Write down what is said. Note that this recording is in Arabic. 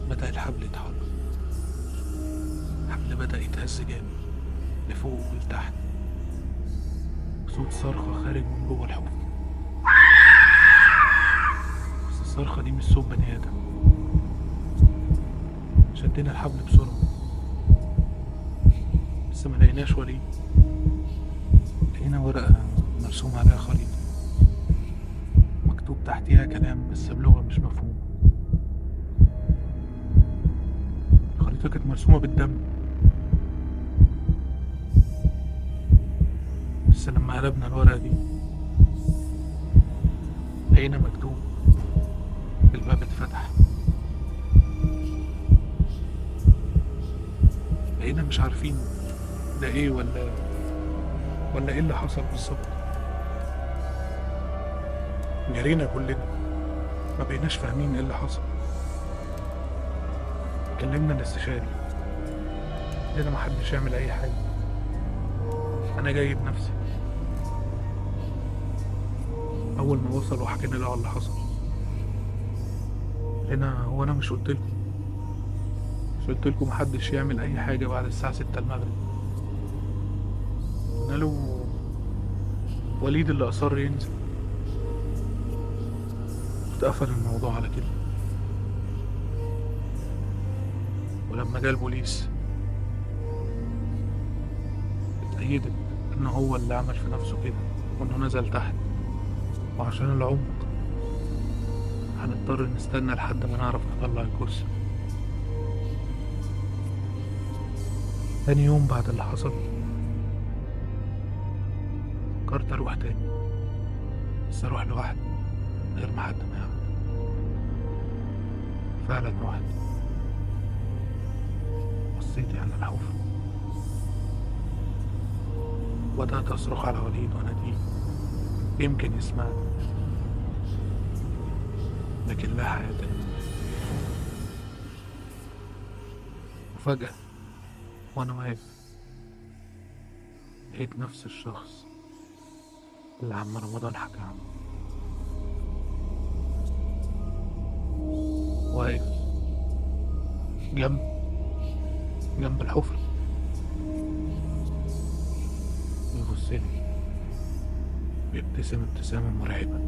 بدأ الحبل يتحرك. الحبل بدأ يتهز جامد لفوق ولتحت، صوت صرخة خارج من جوه الحفرة. بس الصرخة دي مش صوت بني آدم. شدينا الحبل بسرعة بس ما لقيناش وليد. لقينا ورقة مرسوم عليها خريطة، مكتوب تحتيها كلام بس بلغة مش مفهومة. الخريطة كانت مرسومة بالدم، بس لما قلبنا الورقة دي لقينا مكتوب: الباب اتفتح. بقينا مش عارفين ده ايه ولا ايه اللي حصل بالظبط. جرينا كلنا، ما بقيناش فاهمين ايه اللي حصل. كلمنا الاستشاري، قال لنا محدش يعمل اي حاجة، انا جاي بنفسي. اول ما وصل وحكينا له على اللي حصل، هنا هو انا مش قلت لكم محدش يعمل اي حاجة بعد الساعة 6 المغرب؟ قلنا له وليد اللي اصر ينزل. اتقفل الموضوع على كده. ولما جه البوليس اتأيدت ان هو اللي عمل في نفسه كده، وانه نزل تحت. وعشان العمق هنضطر نستنى لحد ما نعرف نطلع الجثة. تاني يوم بعد اللي حصل فكرت اروح تاني، بس اروح لوحدي من غير ما حد ما يعرف. فعلا رحت، بصيت على الحفرة، وبدأت أصرخ على وليد وأناديه يمكن يسمعني، لكن لا حياة له. وفجأة وأنا واقف لقيت نفس الشخص اللي عم رمضان حكى عنه واقف جنب جنب الحفرة، بيبص لي، بيبتسم ابتسامة مرعبة.